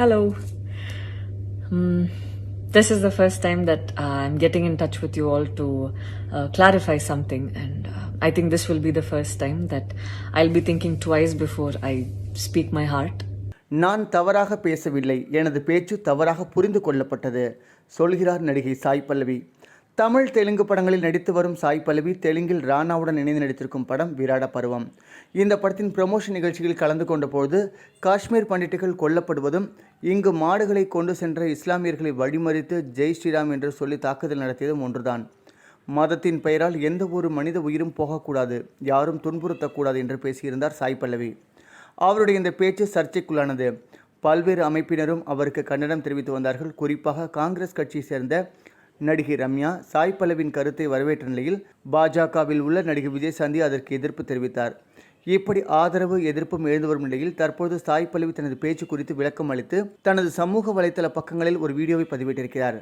Hello. This is the first time that I'm getting in touch with you all to clarify something, and I think this will be the first time that I'll be thinking twice before I speak my heart. நான் தவறாக பேசவில்லை, எனது பேச்சு தவறாக புரிந்து கொள்ளப்பட்டது சொல்கிறார் நடிகை சாய் பல்லவி. தமிழ் தெலுங்கு படங்களில் நடித்து வரும் சாய் பல்லவி தெலுங்கில் ராணாவுடன் இணைந்து நடித்திருக்கும் படம் விராட பருவம். இந்த படத்தின் ப்ரமோஷன் நிகழ்ச்சியில் கலந்து கொண்ட போது காஷ்மீர் பண்டிட்டுகள் கொல்லப்படுவதும், இங்கு மாடுகளை கொண்டு சென்ற இஸ்லாமியர்களை வழிமறித்து ஜெய் ஸ்ரீராம் என்று சொல்லி தாக்குதல் நடத்தியதும் ஒன்றுதான். மதத்தின் பெயரால் எந்த ஒரு மனித உயிரும் போகக்கூடாது, யாரும் துன்புறுத்தக்கூடாது என்று பேசியிருந்தார் சாய் பல்லவி. அவருடைய இந்த பேச்சு சர்ச்சைக்குள்ளானது. பல்வேறு அமைப்பினரும் அவருக்கு கண்டனம் தெரிவித்து வந்தார்கள். குறிப்பாக காங்கிரஸ் கட்சியை சேர்ந்த நடிகை ரம்யா சாய் பல்லவியின் கருத்தை வரவேற்ற நிலையில் பாஜகவில் உள்ள நடிகை விஜய் சாந்தி அதற்கு எதிர்ப்பு தெரிவித்தார். இப்படி ஆதரவு எதிர்ப்பும் எழுந்து வரும் நிலையில் தற்போது சாய் பல்லவி தனது பேச்சு குறித்து விளக்கம் அளித்து தனது சமூக வலைதள பக்கங்களில் ஒரு வீடியோவை பதிவிட்டிருக்கிறார்.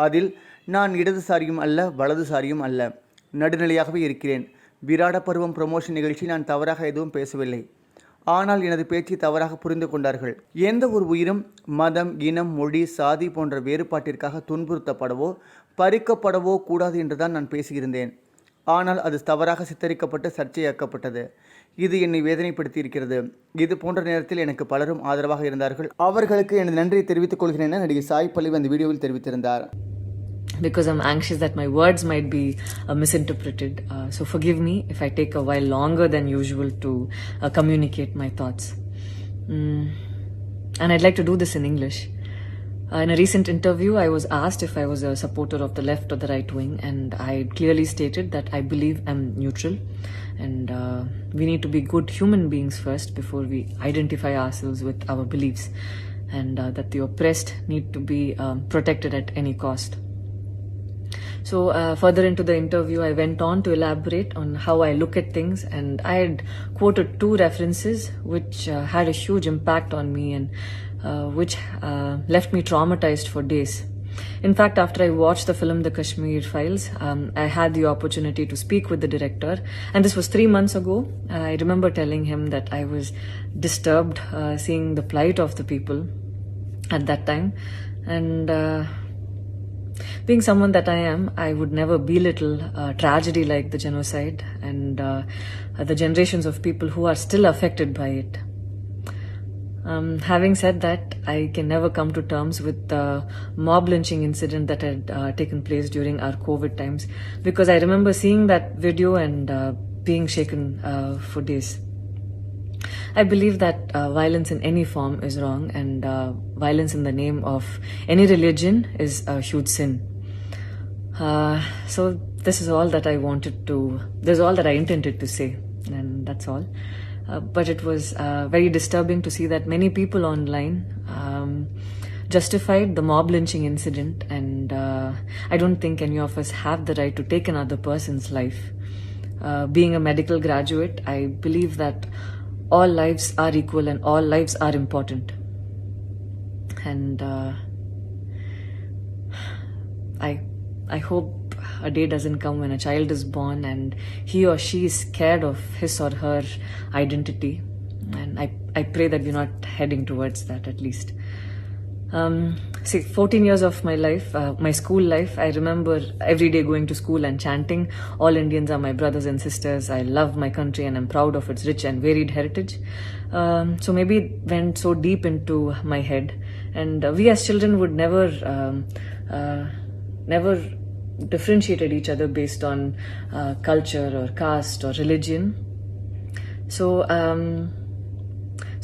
அதில், நான் இடதுசாரியும் அல்ல, வலதுசாரியும் அல்ல, நடுநிலையாகவே இருக்கிறேன். விராட பருவம் ப்ரமோஷன் நிகழ்ச்சி நான் தவறாக எதுவும் பேசவில்லை. ஆனால் எனது பேச்சை தவறாக புரிந்து கொண்டார்கள். எந்த ஒரு உயிரும் மதம், இனம், மொழி, சாதி போன்ற வேறுபாட்டிற்காக துன்புறுத்தப்படவோ பறிக்கப்படவோ கூடாது என்றுதான் நான் பேசியிருந்தேன். ஆனால் அது தவறாக சித்தரிக்கப்பட்டு சர்ச்சையாக்கப்பட்டது. இது என்னை வேதனைப்படுத்தி இருக்கிறது. இது போன்ற நேரத்தில் எனக்கு பலரும் ஆதரவாக இருந்தார்கள். அவர்களுக்கு எனது நன்றியை தெரிவித்துக் கொள்கிறேன் என நடிகை சாய் பல்லவி அந்த வீடியோவில் தெரிவித்திருந்தார். Because I'm anxious that my words might be misinterpreted. So forgive me if I take a while longer than usual to communicate my thoughts. And I'd like to do this in English. In a recent interview, I was asked if I was a supporter of the left or the right wing, and I clearly stated that I believe I'm neutral, and we need to be good human beings first before we identify ourselves with our beliefs, and that the oppressed need to be protected at any cost. So further into the interview, I went on to elaborate on how I look at things, and I had quoted two references which had a huge impact on me and which left me traumatized for days. In fact, after I watched the film The Kashmir Files, I had the opportunity to speak with the director, and this was 3 months ago. I remember telling him that I was disturbed seeing the plight of the people at that time, and being someone that I am, I would never belittle tragedy like the genocide and the generations of people who are still affected by it. Having said that, I can never come to terms with the mob lynching incident that had taken place during our COVID times, because I remember seeing that video and being shaken for days. I believe that violence in any form is wrong, and violence in the name of any religion is a huge sin. So this is all that I intended to say, and that's all. But it was very disturbing to see that many people online justified the mob lynching incident, and I don't think any of us have the right to take another person's life. Being a medical graduate, I believe that all lives are equal and all lives are important. And I hope a day doesn't come when a child is born and he or she is scared of his or her identity. And I pray that we're not heading towards that, at least. 14 years of my life, my school life, I remember every day going to school and chanting, all Indians are my brothers and sisters, I love my country and I'm proud of its rich and varied heritage. So maybe it went so deep into my head, and we as children would never differentiated each other based on culture or caste or religion.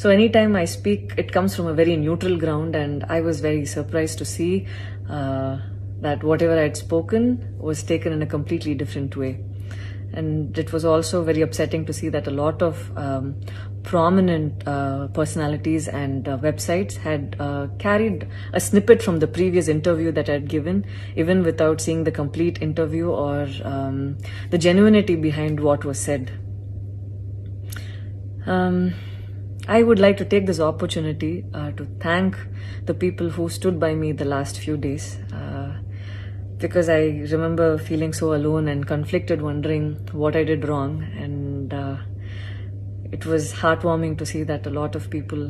So anytime I speak, it comes from a very neutral ground, and I was very surprised to see that whatever I had spoken was taken in a completely different way. And it was also very upsetting to see that a lot of prominent personalities and websites had carried a snippet from the previous interview that I had given, even without seeing the complete interview or the genuinity behind what was said. I would like to take this opportunity to thank the people who stood by me the last few days, because I remember feeling so alone and conflicted, wondering what I did wrong, and it was heartwarming to see that a lot of people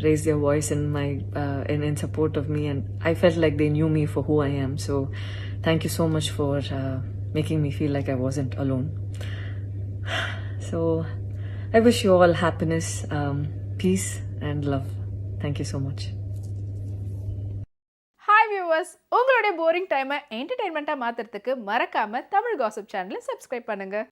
raise their voice in support of me, and I felt like they knew me for who I am. So thank you so much for making me feel like I wasn't alone. So I wish you all happiness, peace and love. Thank you so much. Hi viewers, உங்களுடைய boring டைமை என்டர்டெயின்மெண்ட்டாக மாற்றுறதுக்கு மறக்காமல் Tamil gossip சேனலை subscribe பண்ணுங்கள்.